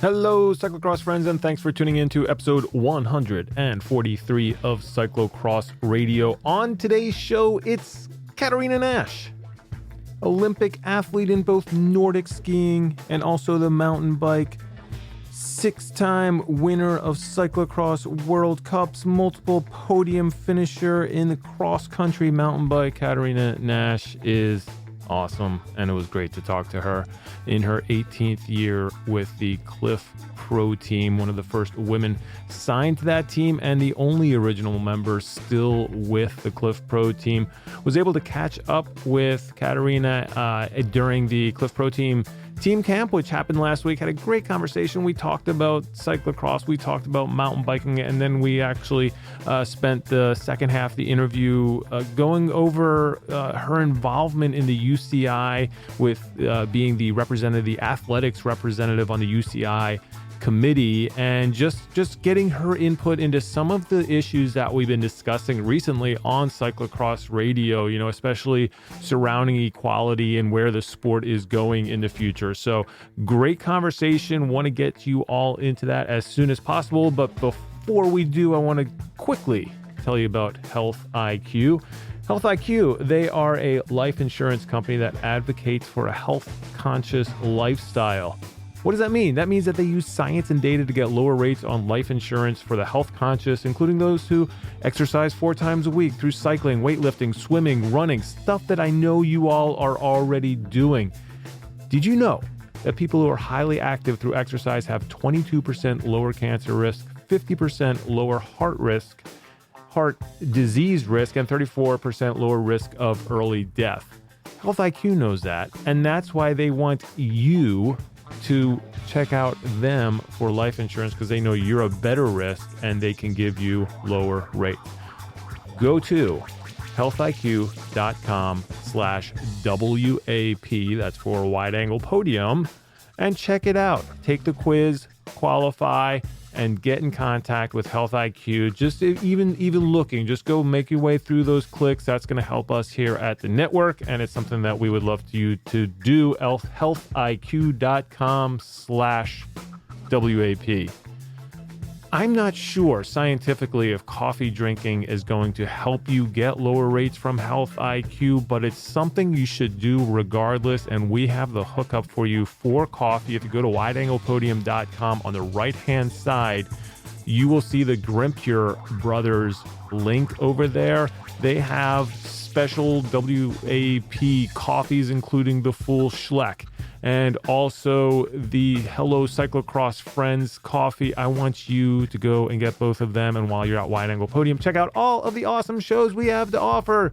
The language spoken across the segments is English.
Hello, cyclocross friends, and thanks for tuning in to episode 143 of Cyclocross Radio. On today's show, it's Katerina Nash, Olympic athlete in both Nordic skiing and also the mountain bike, six-time winner of cyclocross World Cups, multiple podium finisher in the cross-country mountain bike. Katerina Nash is awesome, and it was great to talk to her in her 18th year with the Cliff Pro team, one of the first women signed to that team and the only original member still with the Cliff Pro team. Was able to catch up with Katerina during the Cliff Pro team camp, which happened last week. Had a great conversation. We talked about cyclocross, we talked about mountain biking, and then we actually spent the second half of the interview going over her involvement in the UCI with being the athletics representative on the UCI committee, and just getting her input into some of the issues that we've been discussing recently on Cyclocross Radio, especially surrounding equality and where the sport is going in the future. So great conversation. Want to get you all into that as soon as possible. But before we do, I want to quickly tell you about Health IQ. Health IQ, they are a life insurance company that advocates for a health-conscious lifestyle. What does that mean? That means that they use science and data to get lower rates on life insurance for the health conscious, including those who exercise 4 times a week through cycling, weightlifting, swimming, running, stuff that I know you all are already doing. Did you know that people who are highly active through exercise have 22% lower cancer risk, 50% lower heart disease risk, and 34% lower risk of early death? Health IQ knows that, and that's why they want you to check out them for life insurance, because they know you're a better risk and they can give you lower rate. Go to healthiq.com/WAP, that's for wide angle podium, and check it out. Take the quiz, qualify, and get in contact with Health IQ. Just even looking, just go make your way through those clicks. That's going to help us here at the network, and it's something that we would love you to do. healthiq.com/WAP. I'm not sure scientifically if coffee drinking is going to help you get lower rates from Health IQ, but it's something you should do regardless, and we have the hookup for you for coffee. If you go to wideanglepodium.com, on the right-hand side, you will see the Grimpure Brothers link over there. They have special WAP coffees, including the full Schleck, and also the Hello Cyclocross Friends coffee. I want you to go and get both of them. And while you're at Wide Angle Podium, check out all of the awesome shows we have to offer.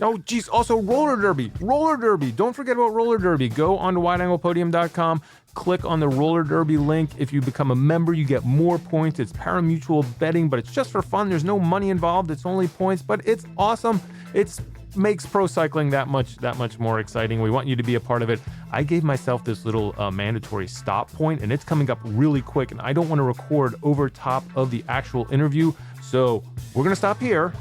Oh, geez. Also, roller derby. Don't forget about roller derby. Go on to wideanglepodium.com. Click on the roller derby link. If you become a member, you get more points. It's pari-mutuel betting, but it's just for fun. There's no money involved. It's only points, but it's awesome. It makes pro cycling that much more exciting. We want you to be a part of it. I gave myself this little mandatory stop point, and it's coming up really quick, and I don't want to record over top of the actual interview. So we're going to stop here.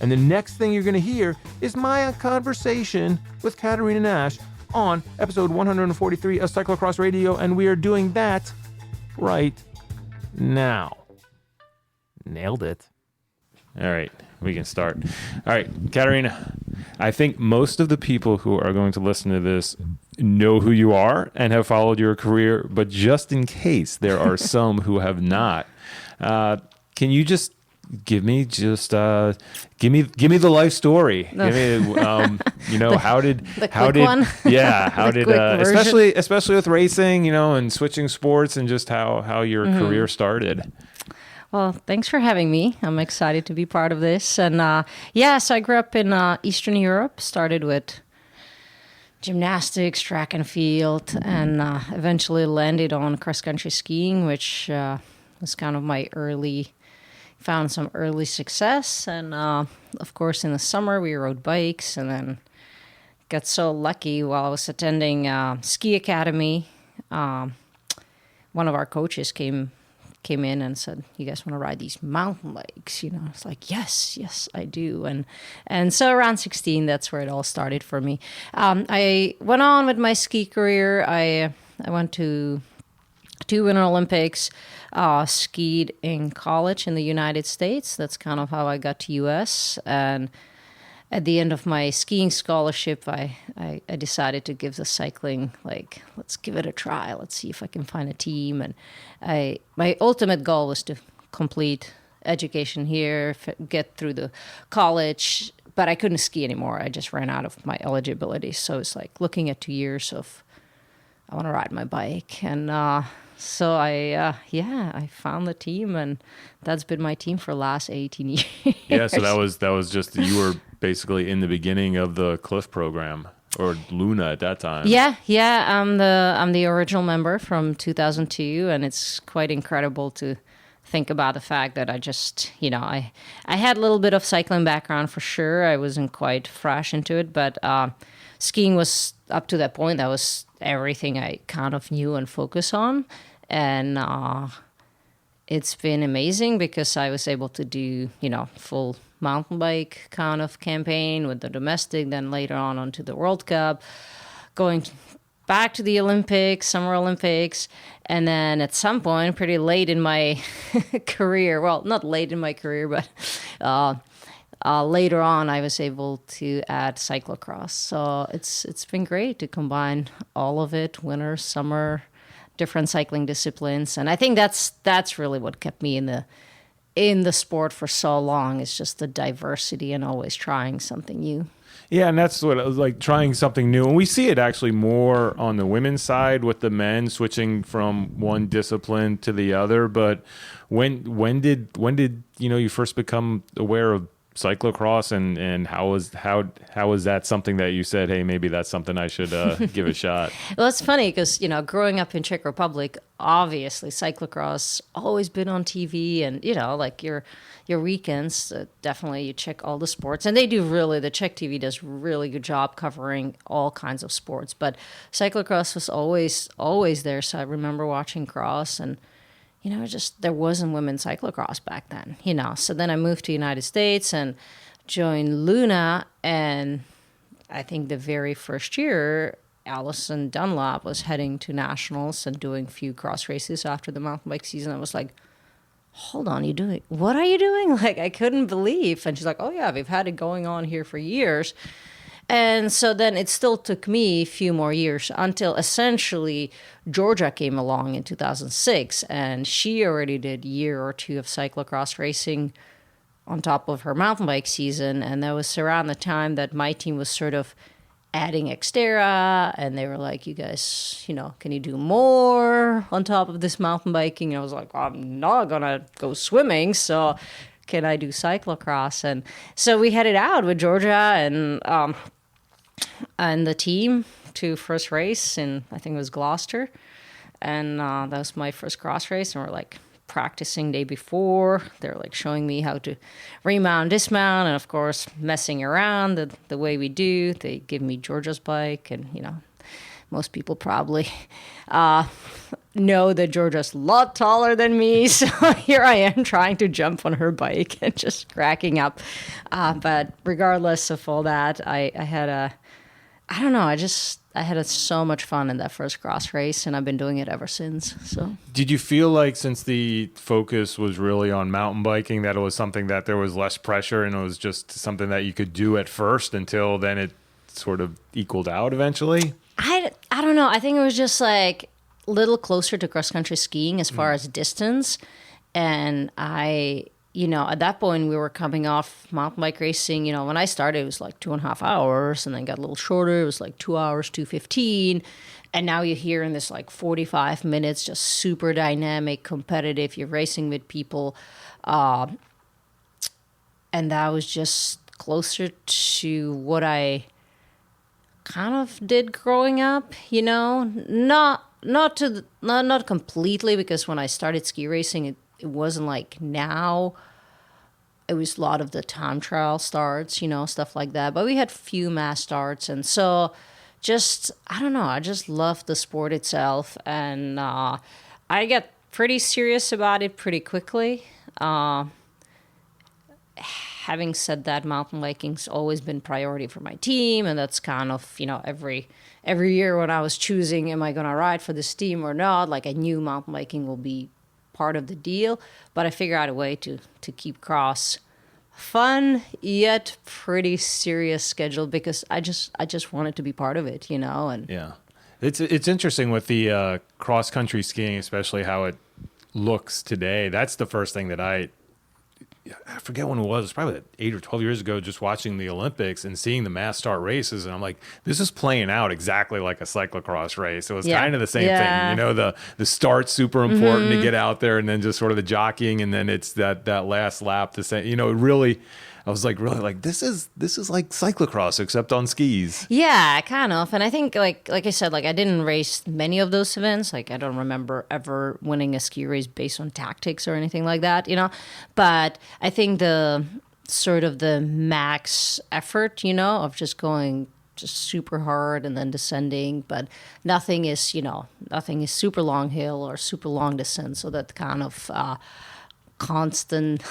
And the next thing you're going to hear is my conversation with Katerina Nash on episode 143 of Cyclocross Radio, and we are doing that right now. Nailed it. All right, we can start. All right, Katerina, I think most of the people who are going to listen to this know who you are and have followed your career, but just in case there are some who have not, can you just give me the life story? No. Give me, how did especially with racing, and switching sports, and just how your career started. Well, thanks for having me. I'm excited to be part of this. And so I grew up in Eastern Europe, started with gymnastics, track and field, and eventually landed on cross-country skiing, which was kind of found some early success. And of course, in the summer, we rode bikes, and then got so lucky while I was attending ski academy. One of our coaches came came in and said, "You guys want to ride these mountain bikes?" It's like, yes, I do. And so around 16, that's where it all started for me. I went on with my ski career. I went to 2 Winter Olympics, skied in college in the United States. That's kind of how I got to US. And at the end of my skiing scholarship, I decided to give the cycling, let's give it a try. Let's see if I can find a team. And my ultimate goal was to complete education here, get through the college, but I couldn't ski anymore. I just ran out of my eligibility. So it's like looking at 2 years of, I want to ride my bike. And so I found the team, and that's been my team for the last 18 years. Yeah, so that was just, you were basically in the beginning of the Cliff program, or Luna at that time. Yeah, I'm the original member from 2002, and it's quite incredible to think about the fact that I just, I had a little bit of cycling background for sure. I wasn't quite fresh into it, but skiing was, up to that point, that was everything I kind of knew and focus on. And it's been amazing because I was able to do, full mountain bike kind of campaign with the domestic, then later on onto the World Cup, going back to the Olympics, Summer Olympics. And then at some point, pretty late in my career, well, not late in my career, but later on, I was able to add cyclocross. So it's been great to combine all of it, winter, summer, different cycling disciplines. And I think that's really what kept me in the sport for so long, is just the diversity and always trying something new. Yeah, and that's what it was like, trying something new. And we see it actually more on the women's side with the men switching from one discipline to the other. But when did you first become aware of cyclocross, and how was that something that you said, hey, maybe that's something I should give a shot? Well, it's funny because growing up in Czech Republic, obviously cyclocross always been on TV, and like your weekends, definitely you check all the sports, and they do really, the Czech TV does really good job covering all kinds of sports, but cyclocross was always there. So I remember watching cross, and just there wasn't women's cyclocross back then, So then I moved to the United States and joined Luna. And I think the very first year, Alison Dunlap was heading to nationals and doing a few cross races after the mountain bike season. I was like, hold on, what are you doing? Like, I couldn't believe. And she's like, oh yeah, we've had it going on here for years. And so then it still took me a few more years until essentially Georgia came along in 2006, and she already did a year or two of cyclocross racing on top of her mountain bike season. And that was around the time that my team was sort of adding Xterra, and they were like, you guys, can you do more on top of this mountain biking? And I was like, I'm not going to go swimming, so can I do cyclocross? And so we headed out with Georgia and the team to first race in, I think it was Gloucester. And that was my first cross race. And we're like practicing day before. They're like showing me how to remount, dismount, and of course messing around the way we do. They give me Georgia's bike, and most people probably know that Georgia's a lot taller than me. So here I am trying to jump on her bike and just cracking up. But regardless of all that, I had so much fun in that first cross race, and I've been doing it ever since. So, did you feel like, since the focus was really on mountain biking, that it was something that there was less pressure and it was just something that you could do at first until then it sort of equaled out eventually? I don't know. I think it was just like a little closer to cross country skiing as far as distance. And at that point we were coming off mountain bike racing. When I started, it was like 2.5 hours, and then got a little shorter. It was like 2 hours, 2:15. And now you're here in this like 45 minutes, just super dynamic, competitive. You're racing with people. And that was just closer to what I kind of did growing up, not completely, because when I started ski racing, it wasn't like now. It was a lot of the time trial starts, stuff like that. But we had few mass starts. And so I just love the sport itself. And I get pretty serious about it pretty quickly. Having said that, mountain biking's always been priority for my team, and that's kind of, every year when I was choosing, am I going to ride for this team or not, like I knew mountain biking will be part of the deal, but I figured out a way to keep cross fun yet pretty serious schedule because I just wanted to be part of it, and Yeah. It's interesting with the cross country skiing, especially how it looks today. That's the first thing that I forget when it was probably 8 or 12 years ago, just watching the Olympics and seeing the mass start races. And I'm like, this is playing out exactly like a cyclocross race. It was kind of the same thing. The start's super important to get out there, and then just sort of the jockeying. And then it's that last lap to say, really, I was like, really like, this is like cyclocross except on skis. Yeah, kind of. And I think like I said, like I didn't race many of those events. Like I don't remember ever winning a ski race based on tactics or anything like that, But I think the sort of the max effort, of just going just super hard and then descending, but nothing is super long hill or super long descent. So that kind of constant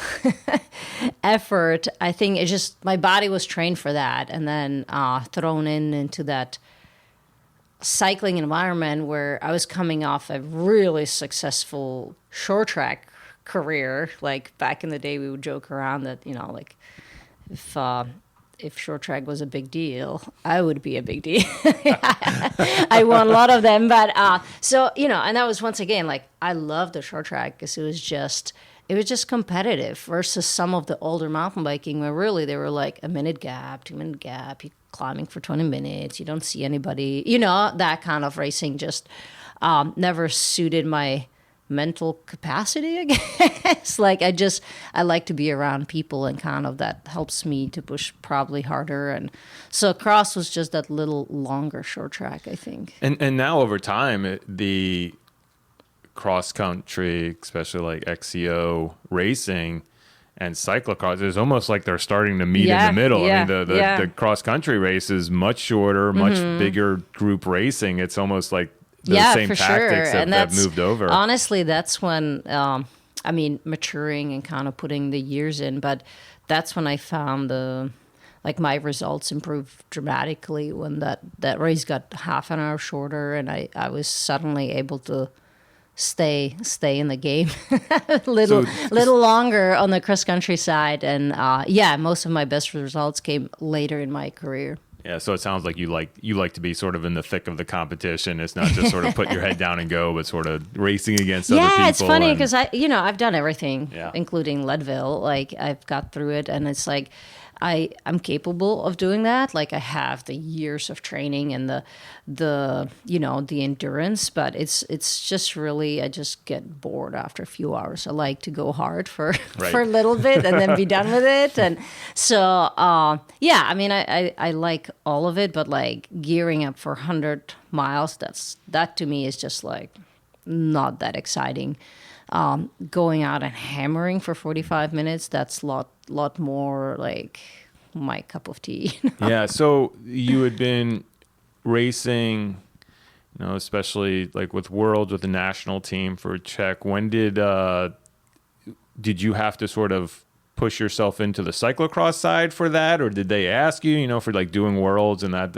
effort, I think it's just my body was trained for that, and then thrown into that cycling environment where I was coming off a really successful short track career. Like back in the day, we would joke around that like if short track was a big deal, I would be a big deal. I won a lot of them, but so and that was once again like I loved the short track because it was just competitive versus some of the older mountain biking where really they were like a minute gap, 2 minute gap, you're climbing for 20 minutes, you don't see anybody, that kind of racing just never suited my mental capacity, I guess. Like I like to be around people, and kind of that helps me to push probably harder. And so cross was just that little longer short track, I think. And now over time, the cross country, especially like XCO racing and cyclocross, it's almost like they're starting to meet in the middle. I mean, the cross country race is much shorter, much bigger group racing. It's almost like the same tactics have moved over. Honestly, that's when, maturing and kind of putting the years in, but that's when I found my results improved dramatically when that race got half an hour shorter, and I was suddenly able to stay in the game a little longer on the cross country side, and most of my best results came later in my career. Yeah, so it sounds like you like to be sort of in the thick of the competition. It's not just sort of put your head down and go, but sort of racing against other people. Yeah, it's funny because I've done everything, including Leadville. Like I've got through it, and it's like I'm capable of doing that. Like I have the years of training and the endurance, but it's just really I just get bored after a few hours. I like to go hard for a little bit and then be done with it. And so I like all of it, but like gearing up for 100 miles, that to me is just like not that exciting. Going out and hammering for 45 minutes, that's a lot more like my cup of tea. Yeah, so you had been racing, especially like with Worlds with the national team for Czech. When did you have to sort of push yourself into the cyclocross side for that, or did they ask you, for like doing Worlds and that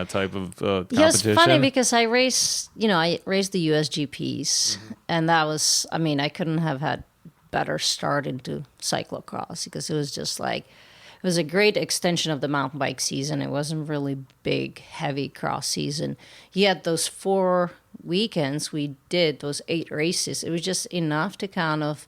type of competition? Yeah, it's funny because I raced the USGPs, and that was, I couldn't have had better start into cyclocross because it was just like, it was a great extension of the mountain bike season. It wasn't really big, heavy cross season. Yet those 4 weekends we did, those 8 races, it was just enough to kind of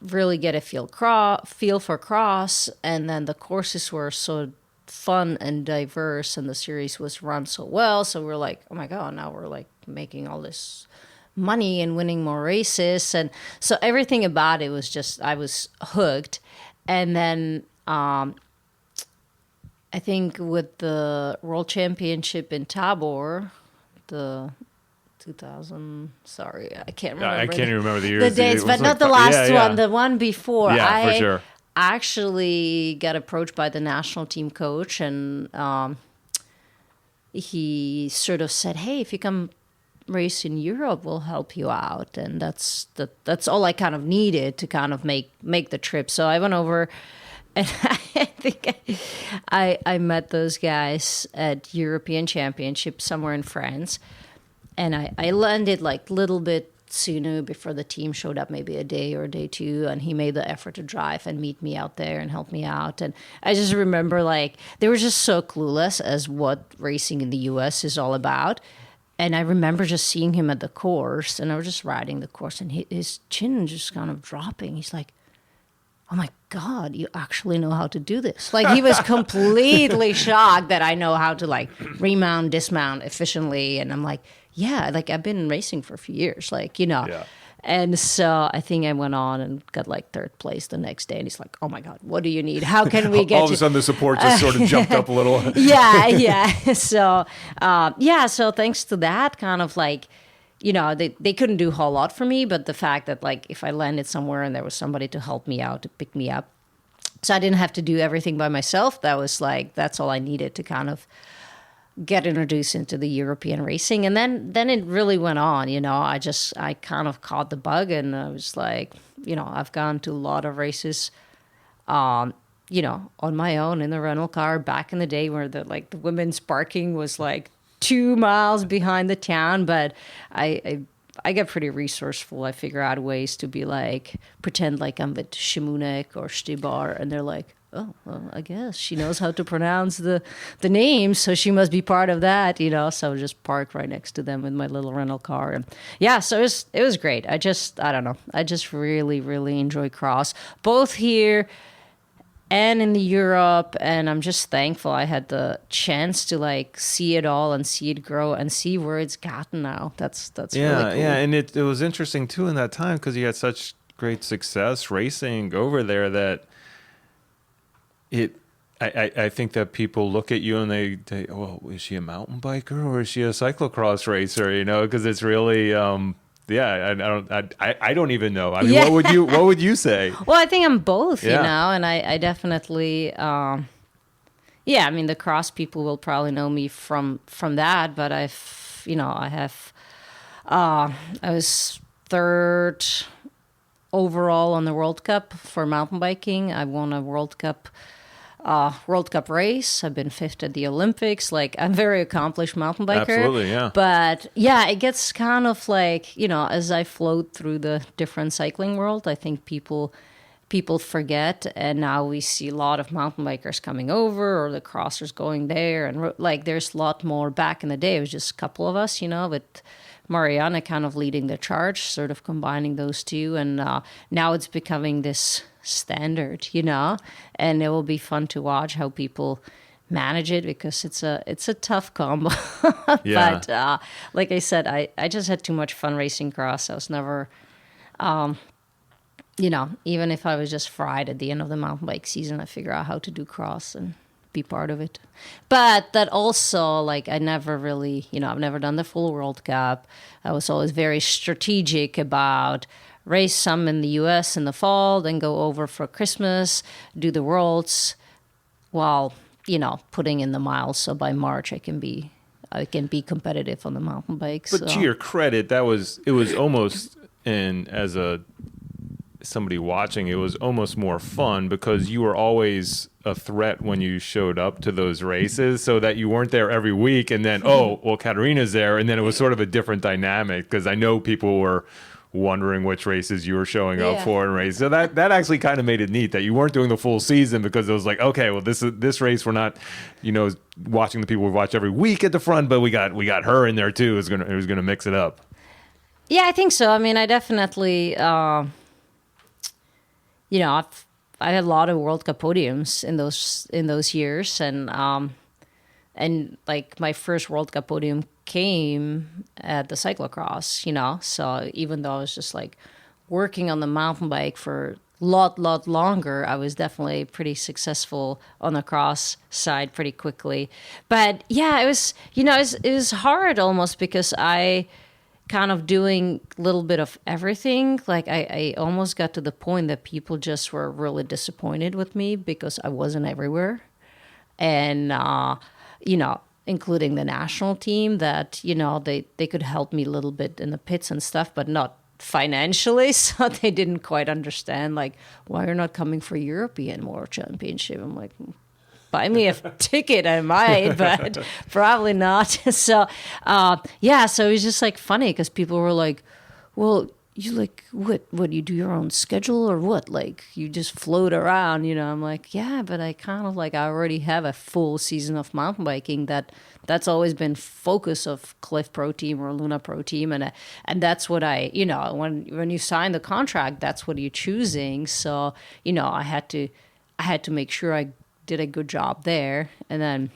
really get a feel for cross, and then the courses were so fun and diverse, and the series was run so well. So we're like, oh my god, now we're like making all this money and winning more races, and so everything about it was just I was hooked. And then I think with the World Championship in Tabor, the 2000. Sorry, I can't remember. I can't even remember the years. The dates, but not the last one. The one before. Yeah, for sure. I actually got approached by the national team coach, and he sort of said, "Hey, if you come race in Europe will help you out. And that's all I kind of needed to kind of make the trip. So I went over, and I think I met those guys at European Championship somewhere in France. And I landed like a little bit sooner before the team showed up, maybe a day or a day two, and he made the effort to drive and meet me out there and help me out. And I just remember, like, they were just so clueless as what racing in the US is all about. And I remember just seeing him at the course, and I was just riding the course, and his chin just kind of dropping. He's like, oh my God, you actually know how to do this. Like, he was completely shocked that I know how to, like, remount, dismount efficiently. And I'm like, yeah, like, I've been racing for a few years, like, you know. Yeah. And so I think I went on and got like third place the next day. And he's like, oh my God, what do you need? How can we get All of a sudden the support just sort of jumped up a little. Yeah. So, so thanks to that, kind of like, you know, they couldn't do a whole lot for me, but the fact that, like, if I landed somewhere and there was somebody to help me out, to pick me up, so I didn't have to do everything by myself. That was like, that's all I needed to kind of get introduced into the European racing. And then it really went on, you know. I kind of caught the bug, and I was like, you know, I've gone to a lot of races, you know, on my own in the rental car back in the day, where the women's parking was like 2 miles behind the town. But I get pretty resourceful. I figure out ways to be like, pretend like I'm with Šimunek or Štibar, and they're like, oh, well, I guess she knows how to pronounce the names, so she must be part of that, you know. So I just parked right next to them with my little rental car. And yeah, so it was great. I don't know. I just really, really enjoy cross, both here and in Europe. And I'm just thankful I had the chance to, like, see it all and see it grow and see where it's gotten now. That's really cool. Yeah. And it was interesting too in that time, because you had such great success racing over there that I think that people look at you and they well, is she a mountain biker or is she a cyclocross racer? You know, because it's really I don't even know. I mean, Yeah. what would you say? Well, I think I'm both, Yeah. you know, and I definitely, I mean, the cross people will probably know me from that, but I was third overall on the World Cup for mountain biking. I won a World Cup race. I've been fifth at the Olympics. Like, I'm a very accomplished mountain biker. Absolutely, yeah. But yeah, it gets kind of like, you know, as I float through the different cycling world, I think people forget, and now we see a lot of mountain bikers coming over, or the crossers going there, and like, there's a lot more. Back in the day, it was just a couple of us, you know, with Marianne kind of leading the charge, sort of combining those two, and now it's becoming this standard, you know, and it will be fun to watch how people manage it, because it's a tough combo. Yeah. But like I said, I just had too much fun racing cross. I was never, you know, even if I was just fried at the end of the mountain bike season, I figure out how to do cross and be part of it. But that also, like, I never really, you know, I've never done the full World Cup. I was always very strategic about race some in the US in the fall, then go over for Christmas, do the Worlds, while, you know, putting in the miles. So by March I can be competitive on the mountain bikes. But to your credit, it was almost, and as somebody watching, it was almost more fun, because you were always a threat when you showed up to those races, so that you weren't there every week and then, oh, well, Katerina's there. And then it was sort of a different dynamic, because I know people were wondering which races you were showing up for and race. So that actually kind of made it neat that you weren't doing the full season, because it was like, okay, well, this race we're not, you know, watching the people we watch every week at the front, but we got her in there too. It was gonna mix it up. Yeah, I think so. I mean, I definitely, you know, I had a lot of World Cup podiums in those years, and like, my first World Cup podium came at the cyclocross, you know. So even though I was just like working on the mountain bike for a lot longer, I was definitely pretty successful on the cross side pretty quickly. But yeah, it was, you know, it was hard almost, because I kind of doing a little bit of everything. Like, I almost got to the point that people just were really disappointed with me because I wasn't everywhere. And, you know, including the national team, that, they could help me a little bit in the pits and stuff, but not financially. So they didn't quite understand, like, why you're not coming for European World Championship. I'm like, buy me a ticket, I might, but probably not. So, so it was just like funny because people were like, well, you like, what, you do your own schedule or what? Like, you just float around, I'm like, yeah, but I kind of like, I already have a full season of mountain biking that's always been focus of Cliff Pro Team or Luna Pro Team. And that's what I, when you sign the contract, that's what you're choosing. So, I had to make sure I did a good job there, and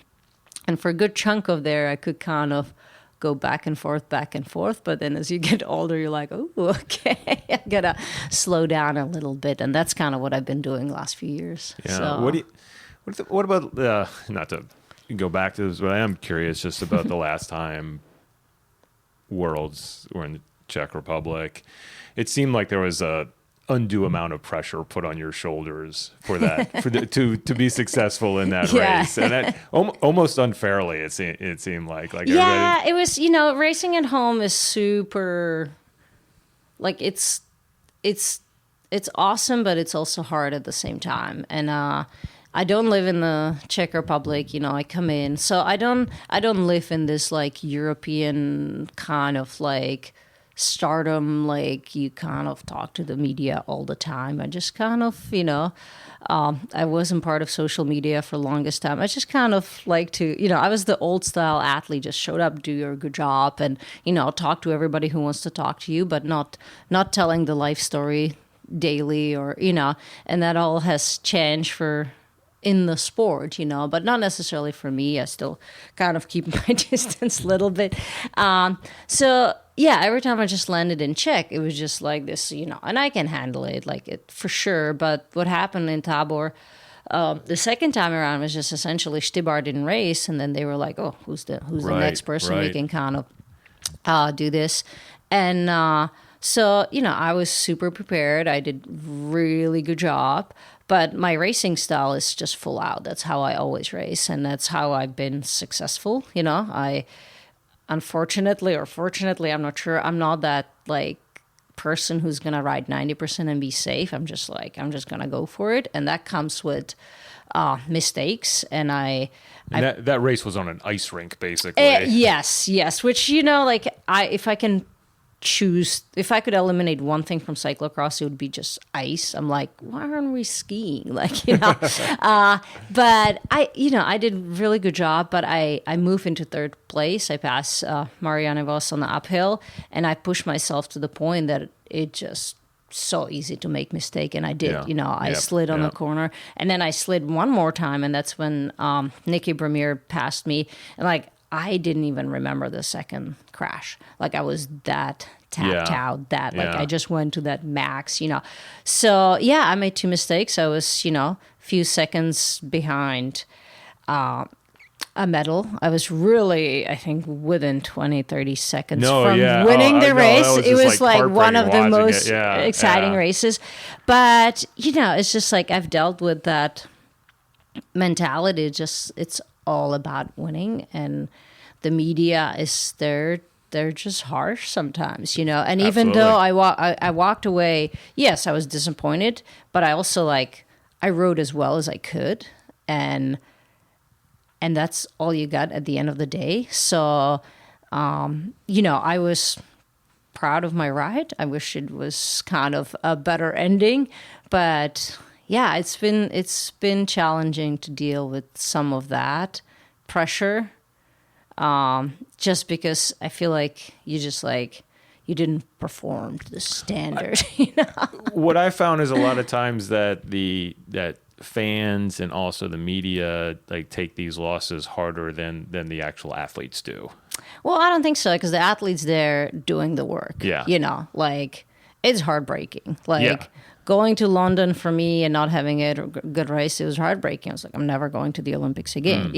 for a good chunk of there I could kind of go back and forth, but then as you get older you're like, oh, okay, I gotta slow down a little bit, and that's kind of what I've been doing the last few years. What about not to go back to this, but I am curious just about the last time Worlds were in the Czech Republic. It seemed like there was a undue amount of pressure put on your shoulders for that, to be successful in that race, and that, almost unfairly it seemed like it was. Racing at home is super, like, it's awesome, but it's also hard at the same time. And I don't live in the Czech Republic. I come in, so I don't live in this like European kind of like stardom, like you kind of talk to the media all the time. I just kind of, I wasn't part of social media for the longest time. I just kind of like to, I was the old style athlete, just showed up, do your good job, and, talk to everybody who wants to talk to you, but not telling the life story daily, or, and that all has changed in the sport, but not necessarily for me. I still kind of keep my distance a little bit. So yeah, every time I just landed in Czech, it was just like this, and I can handle it, like it for sure. But what happened in Tabor, the second time around was just essentially Stybar didn't race, and then they were like, oh, who's the next person we can kind of do this, and so I was super prepared. I did really good job. But my racing style is just full out. That's how I always race, and that's how I've been successful. I, unfortunately or fortunately, I'm not sure, I'm not that like person who's gonna ride 90% and be safe. I'm just gonna go for it, and that comes with mistakes. And that race was on an ice rink, basically. Yes. Which if I could eliminate one thing from cyclocross, it would be just ice. I'm like, why aren't we skiing? But I did a really good job, but I moved into third place. I passed Marianne Vos on the uphill, and I pushed myself to the point that it just so easy to make mistake. And I did, I slid on the corner, and then I slid one more time. And that's when Nikki Bremier passed me. And I didn't even remember the second crash. Like I was that tapped out, I just went to that max, So yeah, I made two mistakes. I was, few seconds behind a medal. I was really, I think, within 20, 30 seconds from winning the race. It was like one of the most exciting races. But, it's just like I've dealt with that mentality. It's all about winning, and the media is there. They're just harsh sometimes, And even though I walked away, yes, I was disappointed, but I also I rode as well as I could, and that's all you got at the end of the day. So, I was proud of my ride. I wish it was kind of a better ending, but yeah, it's been challenging to deal with some of that pressure. Just because I feel like you didn't perform to the standard. What I found is a lot of times that fans and also the media take these losses harder than the actual athletes do. Well, I don't think so, because the athletes there doing the work. Yeah, it's heartbreaking. Going to London for me and not having a good race, it was heartbreaking. I was like, I'm never going to the Olympics again,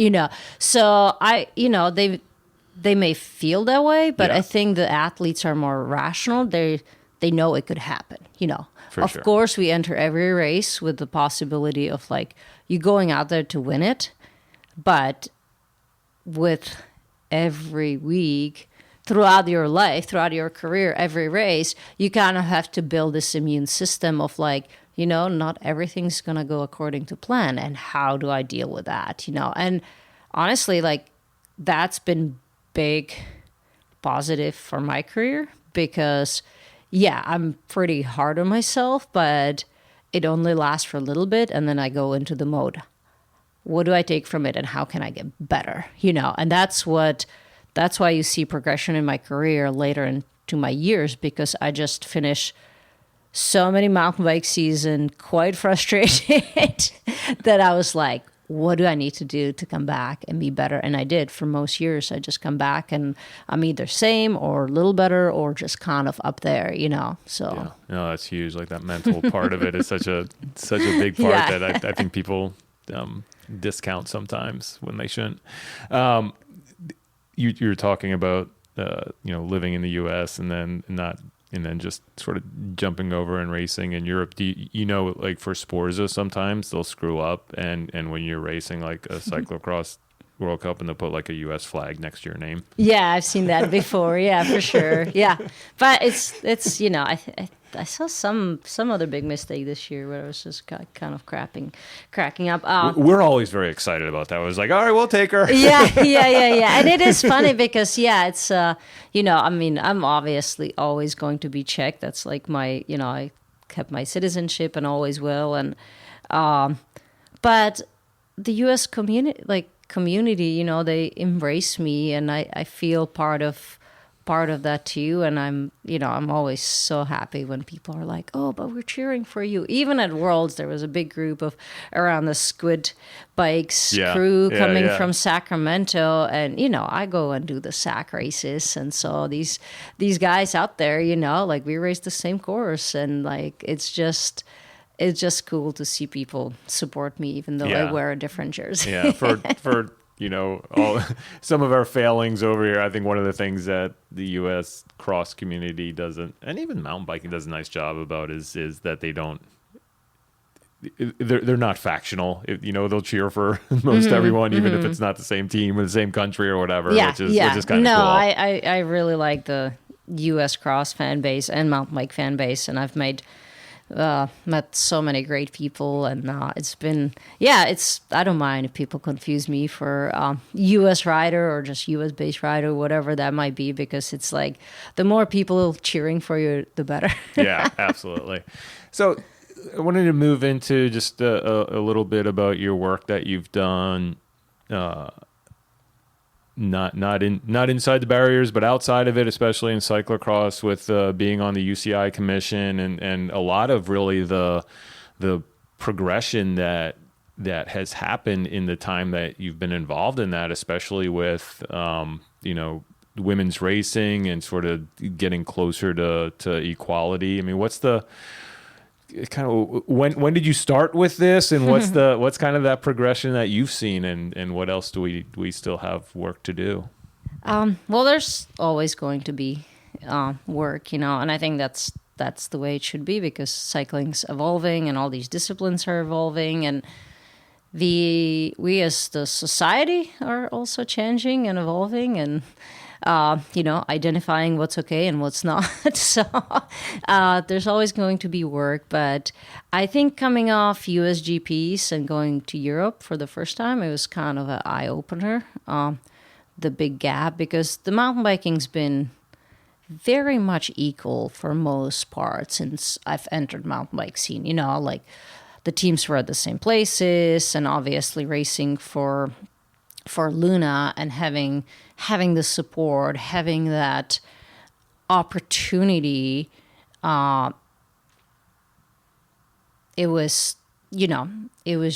So they may feel that way, but I think the athletes are more rational. They know it could happen, Of course, we enter every race with the possibility of you going out there to win it, but with every week throughout your life, throughout your career, every race, you kind of have to build this immune system of like, not everything's going to go according to plan. And how do I deal with that? And honestly, like that's been big positive for my career because I'm pretty hard on myself, but it only lasts for a little bit. And then I go into the mode. What do I take from it and how can I get better? And that's why you see progression in my career later into my years, because I just finished so many mountain bike season, quite frustrated that I was like, what do I need to do to come back and be better? And I did for most years. I just come back and I'm either same or a little better or just kind of up there, so. Yeah. No, that's huge. Like that mental part of it is such a big part that I think people discount sometimes when they shouldn't. You're talking about living in the U.S. and then just sort of jumping over and racing in Europe. Do you know, like for Sporza, sometimes they'll screw up, and when you're racing like a cyclocross World Cup, and they'll put like a U.S. flag next to your name. Yeah, I've seen that before. Yeah, for sure. Yeah, but it's I saw some other big mistake this year where I was just kind of cracking up. We're always very excited about that. I was like, all right, we'll take her. Yeah. And it is funny because, it's, I'm obviously always going to be Czech. That's like my, I kept my citizenship and always will. And, but the U.S. community, they embrace me and I feel part of that too. And I'm always so happy when people are like, oh, but we're cheering for you. Even at Worlds, there was a big group of around the Squid Bikes crew coming from Sacramento. And, I go and do the SAC races. And so these guys out there, like we race the same course. And like, it's just cool to see people support me, even though I wear a different jersey. Yeah. For some of our failings over here, I think one of the things that the U.S. cross community doesn't, and even mountain biking does a nice job about, is that they're not factional. They'll cheer for most everyone, even if it's not the same team or the same country or whatever, which is kind of cool. No, I really like the U.S. cross fan base and mountain bike fan base, and I've met so many great people, and it's been I don't mind if people confuse me for US rider or just US based rider, whatever that might be, because it's like the more people cheering for you, the better. Yeah, absolutely. So I wanted to move into just a little bit about your work that you've done, not inside the barriers, but outside of it, especially in cyclocross, with being on the UCI Commission and a lot of really the progression that has happened in the time that you've been involved in that, especially with women's racing and sort of getting closer to equality. I mean, what's the kind of when did you start with this, and what's kind of that progression that you've seen, and what else do we still have work to do? Well, there's always going to be work, and I think that's the way it should be, because cycling's evolving and all these disciplines are evolving, and we as the society are also changing and evolving, and identifying what's okay and what's not. So there's always going to be work. But I think coming off USGPs and going to Europe for the first time, it was kind of an eye-opener, the big gap, because the mountain biking's been very much equal for most parts since I've entered mountain bike scene. Like the teams were at the same places, and obviously racing for Luna and having the support, having that opportunity, it was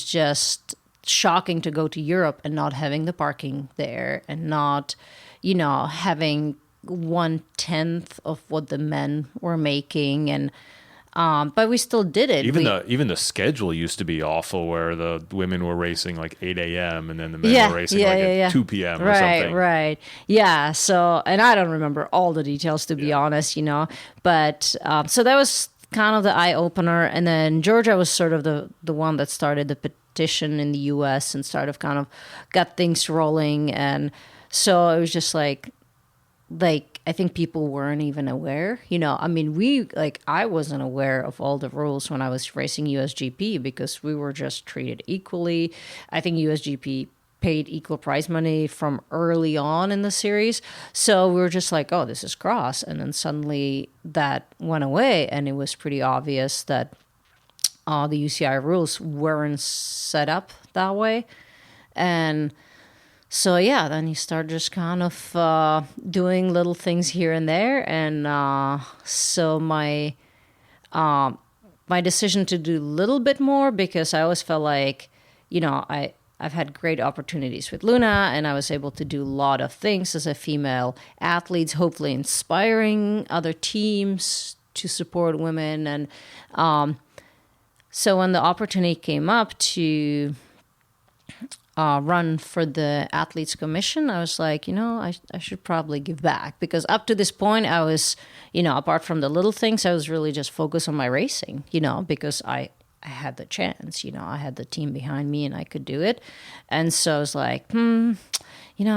just shocking to go to Europe and not having the parking there, and not, having 1/10 of what the men were making, and but we still did it. Even the schedule used to be awful, where the women were racing like 8 a.m. and then the men were racing at 2 p.m. or something. Right. Yeah. So, and I don't remember all the details, to be honest, but so that was kind of the eye opener. And then Georgia was sort of the one that started the competition in the US and sort of kind of got things rolling. And so it was just like I think people weren't even aware, I mean, I wasn't aware of all the rules when I was racing USGP because we were just treated equally. I think USGP paid equal prize money from early on in the series. So we were just like, oh, this is cross. And then suddenly that went away. And it was pretty obvious that the UCI rules weren't set up that way. And so, yeah, then you start just kind of doing little things here and there. And so my decision to do a little bit more, because I always felt like, I've had great opportunities with Luna, and I was able to do a lot of things as a female athlete, hopefully inspiring other teams to support women. And so when the opportunity came up to run for the Athletes Commission, I was like, I should probably give back, because up to this point I was, apart from the little things, I was really just focused on my racing, because I had the chance, I had the team behind me and I could do it. And so I was like, I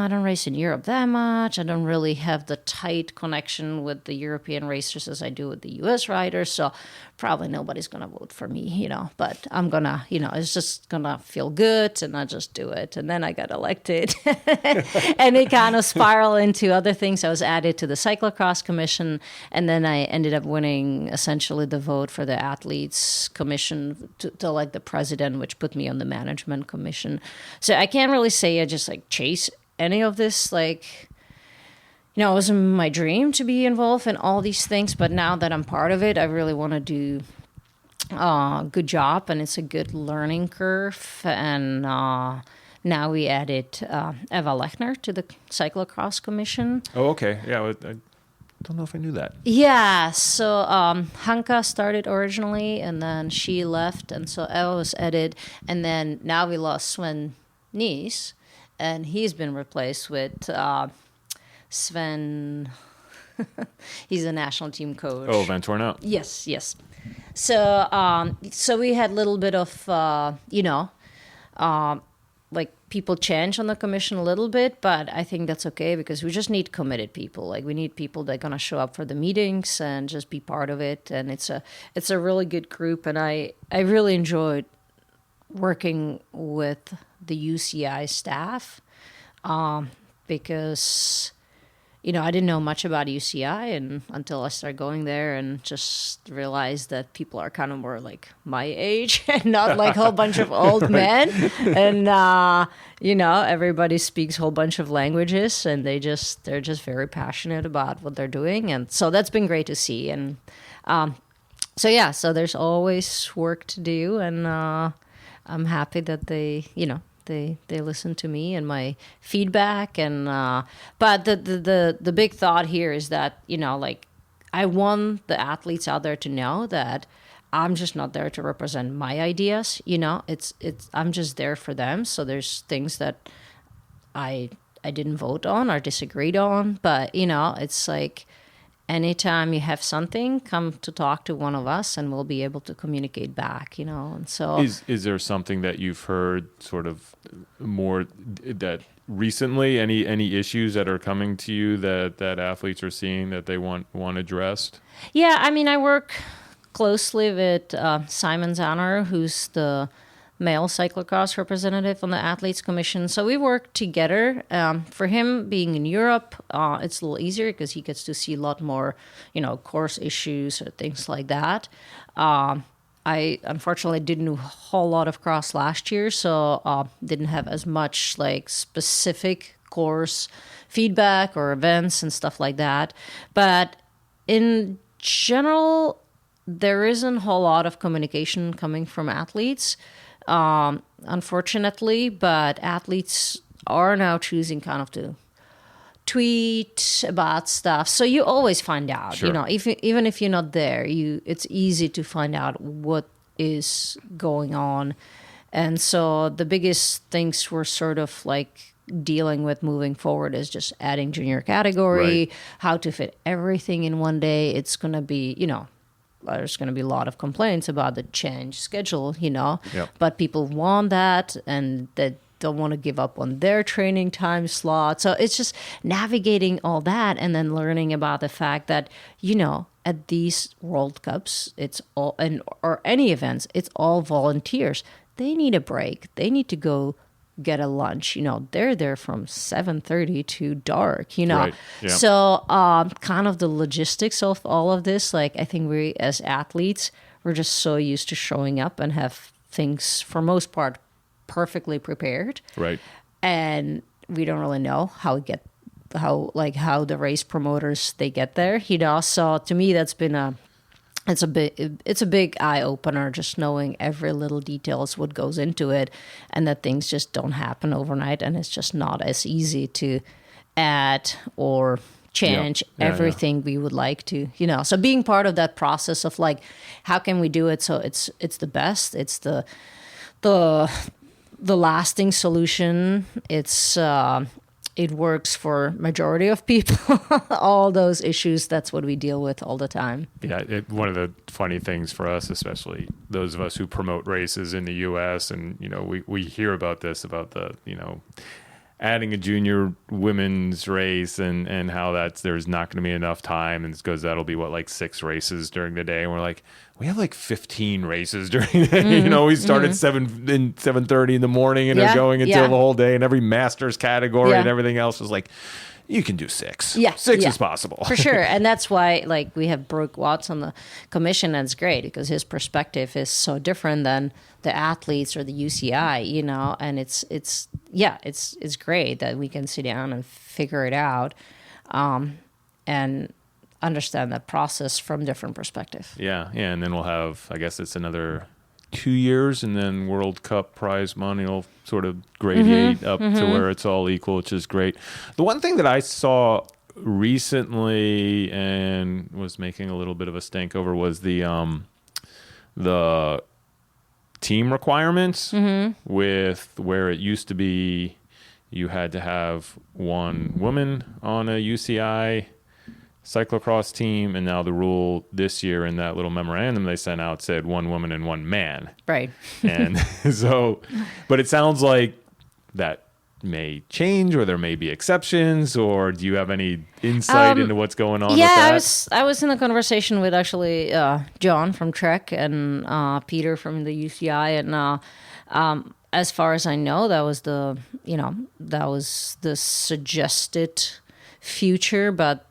don't race in Europe that much. I don't really have the tight connection with the European racers as I do with the US riders. So probably nobody's going to vote for me, but I'm going to, it's just going to feel good and I just do it. And then I got elected and it kind of spiraled into other things. I was added to the Cyclocross Commission, and then I ended up winning essentially the vote for the Athletes Commission to elect the president, which put me on the Management Commission. So I can't really say I just chase any of this, it wasn't my dream to be involved in all these things, but now that I'm part of it, I really want to do a good job, and it's a good learning curve. And now we added Eva Lechner to the Cyclocross Commission. Oh, okay. Yeah, I don't know if I knew that. Yeah, so Hanka started originally, and then she left, and so Eva was added, and then now we lost Sven Nys, and he's been replaced with Sven. He's a national team coach. Oh, Van Tornau. Yes. So, so we had a little bit of, people change on the commission a little bit, but I think that's okay because we just need committed people. We need people that are gonna show up for the meetings and just be part of it. And it's a really good group, and I really enjoyed working with the UCI staff because I didn't know much about UCI and until I started going there and just realized that people are kind of more like my age and not like a whole bunch of old men. And everybody speaks a whole bunch of languages, and they're just very passionate about what they're doing, and so that's been great to see. And so there's always work to do, and I'm happy that they listen to me and my feedback. And but the big thought here is that I want the athletes out there to know that I'm just not there to represent my ideas. I'm just there for them. So there's things that I didn't vote on or disagreed on, but it's anytime you have something, come to talk to one of us and we'll be able to communicate back, and so. Is there something that you've heard sort of more that recently, any issues that are coming to you that athletes are seeing that they want addressed? Yeah, I mean, I work closely with Simon Zanner, who's the male cyclocross representative on the Athletes Commission. So we work together. For him, being in Europe, it's a little easier because he gets to see a lot more, course issues or things like that. I unfortunately didn't do a whole lot of cross last year, so didn't have as much specific course feedback or events and stuff like that. But in general, there isn't a whole lot of communication coming from athletes. Unfortunately, but athletes are now choosing kind of to tweet about stuff. So you always find out, Sure. Even if you're not there, it's easy to find out what is going on. And so the biggest things we're sort of dealing with moving forward is just adding junior category, Right. how to fit everything in one day. It's going to be, there's going to be a lot of complaints about the change schedule, Yep. but people want that, and they don't want to give up on their training time slot. So it's just navigating all that, and then learning about the fact that, at these World Cups, it's all, or any events, it's all volunteers. They need a break. They need to go get a lunch. They're there from 7:30 to dark. Right. Yeah. So kind of the logistics of all of this. Like, I think we as athletes, we're just so used to showing up and have things for most part perfectly prepared. Right. And we don't really know how the race promoters they get there. So to me, that's been it's a big eye opener, just knowing every little details what goes into it, and that things just don't happen overnight, and it's just not as easy to add or change everything we would like to. So being part of that process of like, how can we do it so it's the best, it's the lasting solution, it works for majority of people. All those issues, that's what we deal with all the time. Yeah, one of the funny things for us, especially those of us who promote races in the U.S., and we hear about this, about the adding a junior women's race, and how there's not going to be enough time, and because that'll be 6 races during the day, and we're like, we have 15 races during the day. We start at 7:30 in the morning and are going until the whole day, and every masters category and everything else is like, you can do 6. Yeah, 6 is possible. For sure. And that's why we have Brooke Watts on the commission, and it's great because his perspective is so different than the athletes or the UCI, and it's great that we can sit down and figure it out and understand that process from different perspective. Yeah, and then we'll have, I guess it's another 2 years, and then World Cup prize money will sort of gradiate up to where it's all equal, which is great. The one thing that I saw recently and was making a little bit of a stink over was the team requirements, with where it used to be you had to have one woman on a UCI cyclocross team, and now the rule this year in that little memorandum they sent out said one woman and one man. Right. And so, but it sounds like that may change, or there may be exceptions, or do you have any insight into what's going on with that? I was in a conversation with actually John from Czech and Peter from the UCI, and as far as I know, that was the suggested future, but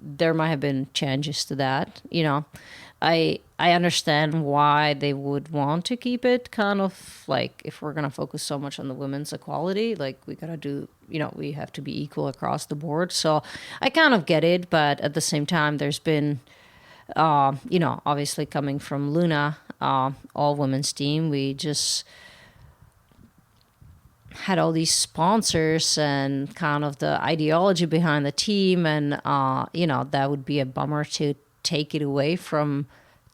there might have been changes to that. I understand why they would want to keep it kind of like, if we're going to focus so much on the women's equality, we got to do, we have to be equal across the board. So I kind of get it, but at the same time, there's been, obviously coming from Luna, all women's team, we just had all these sponsors and kind of the ideology behind the team, and that would be a bummer to take it away from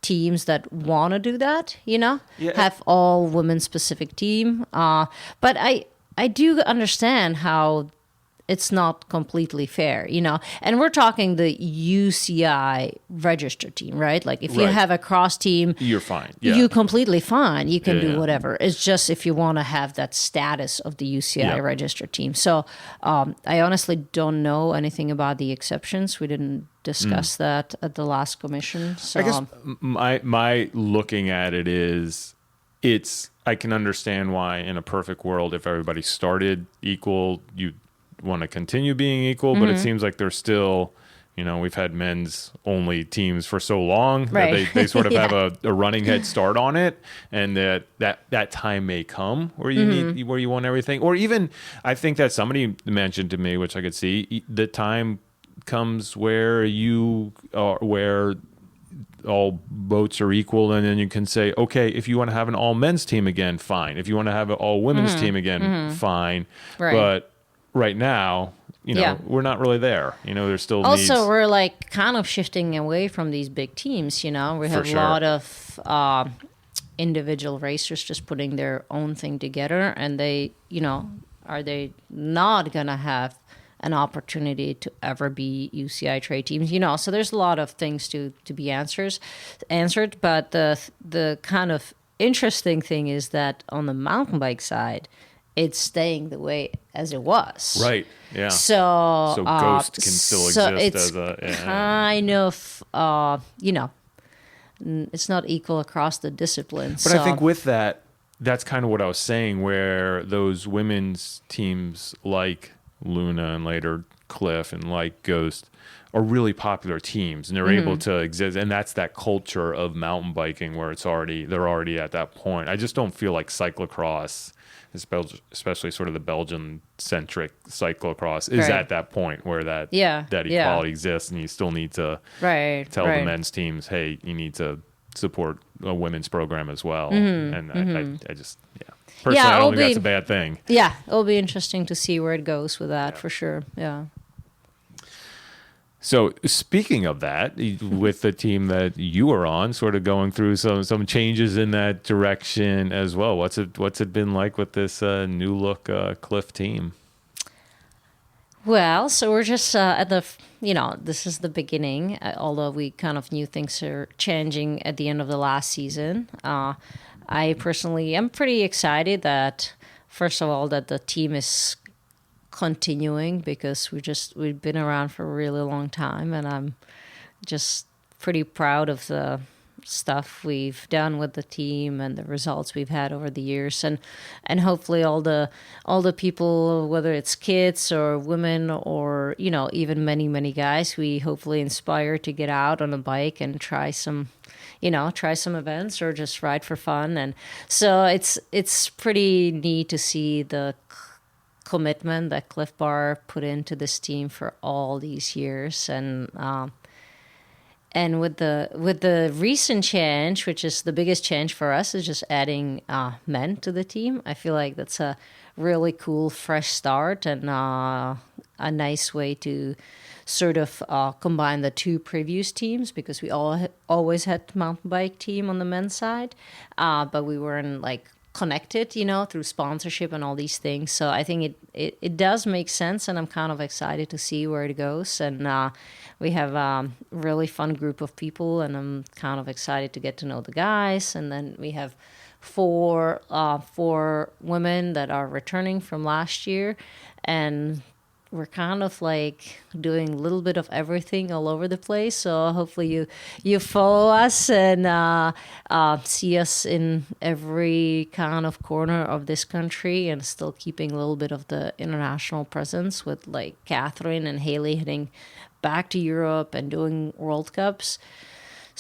teams that want to do that, have all women specific team, but I do understand how it's not completely fair, and we're talking the UCI registered team, right? Like if you have a cross team, you're fine. You're completely fine. You can do whatever. It's just if you want to have that status of the UCI registered team. So I honestly don't know anything about the exceptions. We didn't discuss that at the last commission. So I guess my looking at it is, I can understand why in a perfect world, if everybody started equal, you want to continue being equal, but it seems like there's still, we've had men's only teams for so long that they sort of have a running head start on it, and that time may come where you where you want everything, or even I think that somebody mentioned to me, which I could see, the time comes where where all boats are equal, and then you can say, okay, if you want to have an all men's team again, fine. If you want to have an all women's team again, fine. Right. But right now, we're not really there. There's still also needs. We're kind of shifting away from these big teams. We have a lot of individual racers just putting their own thing together, and they, are they not gonna have an opportunity to ever be UCI trade teams. So there's a lot of things to be answered. But the kind of interesting thing is that on the mountain bike side, it's staying the way as it was. Right. Yeah. So Ghost can still exist as a kind of it's not equal across the disciplines. But I think with that, that's kind of what I was saying, where those women's teams like Luna and later Cliff and like Ghost are really popular teams, and they're able to exist, and that's that culture of mountain biking where they're already at that point. I just don't feel like cyclocross, especially sort of the Belgian-centric cyclocross, is at that point where that equality exists, and you still need to tell the men's teams, hey, you need to support a women's program as well. I just personally, I don't think that's a bad thing. Yeah, it'll be interesting to see where it goes with that for sure. Yeah. So speaking of that, with the team that you are on, sort of going through some changes in that direction as well. What's it been like with this new look Cliff team? Well, so we're just at the, this is the beginning, although we kind of knew things are changing at the end of the last season. I personally am pretty excited that, first of all, that the team is continuing, because we've been around for a really long time, and I'm just pretty proud of the stuff we've done with the team and the results we've had over the years, and hopefully all the people, whether it's kids or women or even many guys, we hopefully inspire to get out on a bike and try some events or just ride for fun. And so it's pretty neat to see the commitment that Cliff Bar put into this team for all these years, and with the recent change, which is the biggest change for us, is just adding men to the team. I feel like that's a really cool fresh start, and a nice way to sort of combine the two previous teams, because we always had mountain bike team on the men's side, but we weren't connected, through sponsorship and all these things. So I think it does make sense, and I'm kind of excited to see where it goes. And we have a really fun group of people, and I'm kind of excited to get to know the guys. And then we have four women that are returning from last year, and we're kind of doing a little bit of everything all over the place. So hopefully you follow us and see us in every kind of corner of this country, and still keeping a little bit of the international presence with Catherine and Haley heading back to Europe and doing World Cups.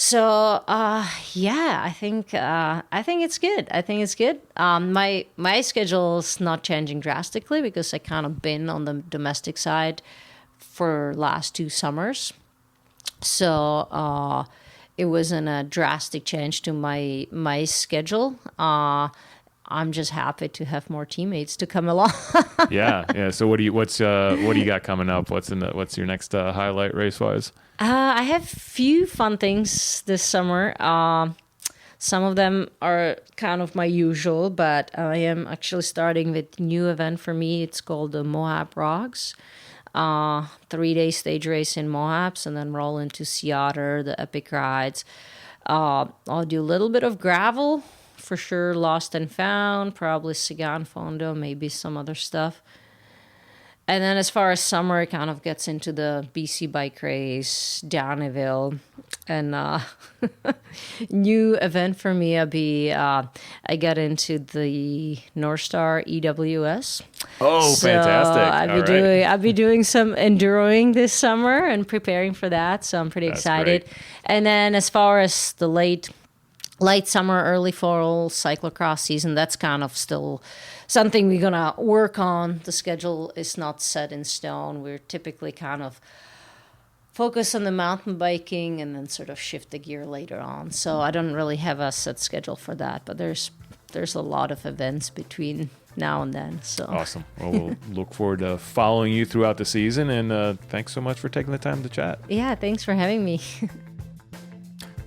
So I think it's good. I think it's good. My schedule's not changing drastically, because I kind of been on the domestic side for last 2 summers. So it wasn't a drastic change to my schedule. I'm just happy to have more teammates to come along. Yeah. So what do you got coming up? What's your next highlight race wise? I have few fun things this summer. Some of them are kind of my usual, but I am actually starting with a new event for me. It's called the Moab Rocks. 3-day stage race in Moabs, and then roll into Seattle, the epic rides. I'll do a little bit of gravel, for sure, Lost and Found, probably Sagan Fondo, maybe some other stuff. And then as far as summer, it kind of gets into the BC bike race, Downeyville, and new event for me. I got into the North Star EWS. Oh, so fantastic! I'll be doing some enduroing this summer and preparing for that. So I'm pretty excited. Great. And then as far as the late summer, early fall cyclocross season, that's kind of still something we're gonna work on. The schedule is not set in stone. We're typically kind of focus on the mountain biking and then sort of shift the gear later on. So I don't really have a set schedule for that, but there's a lot of events between now and then. So awesome. Well, we'll look forward to following you throughout the season, and thanks so much for taking the time to chat. Yeah, thanks for having me.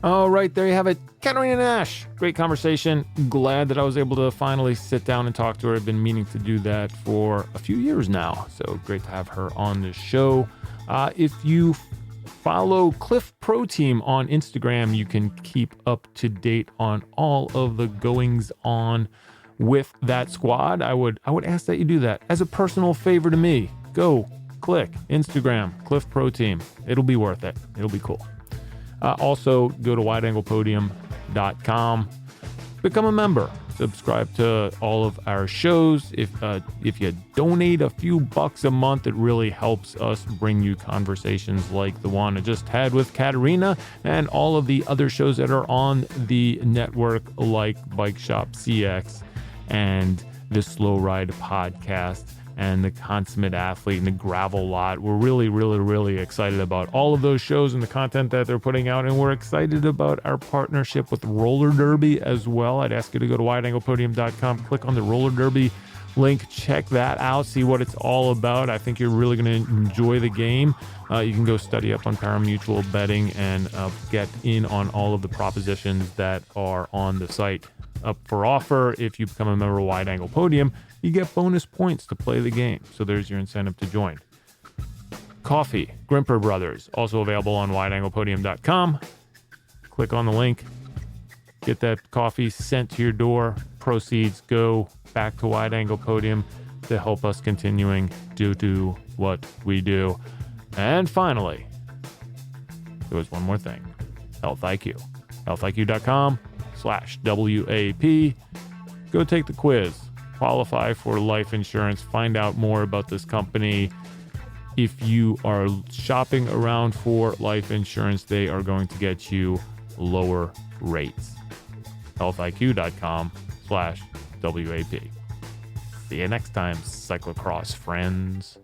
All right, there you have it. Katerina Nash. Great conversation. Glad that I was able to finally sit down and talk to her. I've been meaning to do that for a few years now. So great to have her on the show. If you follow Cliff Pro Team on Instagram, you can keep up to date on all of the goings on with that squad. I would ask that you do that as a personal favor to me. Go click Instagram, Cliff Pro Team. It'll be worth it. It'll be cool. Also, go to wideanglepodium.com, become a member, subscribe to all of our shows. If you donate a few bucks a month, it really helps us bring you conversations like the one I just had with Katerina and all of the other shows that are on the network, like Bike Shop CX and the Slow Ride podcast and the Consummate Athlete and the Gravel Lot. We're really, really, really excited about all of those shows and the content that they're putting out, and we're excited about our partnership with Roller Derby as well. I'd ask you to go to wideanglepodium.com, click on the Roller Derby link, check that out, see what it's all about. I think you're really going to enjoy the game. You can go study up on parimutuel betting and get in on all of the propositions that are on the site up for offer. If you become a member of Wide Angle Podium, you get bonus points to play the game. So there's your incentive to join. Coffee, Grimper Brothers, also available on wideanglepodium.com. Click on the link, get that coffee sent to your door. Proceeds go back to Wide Angle Podium to help us continuing to do what we do. And finally, there was one more thing. Health IQ. healthiq.com/WAP. Go take the quiz. Qualify for life insurance. Find out more about this company. If you are shopping around for life insurance, they are going to get you lower rates. healthiq.com/WAP. See you next time, cyclocross friends.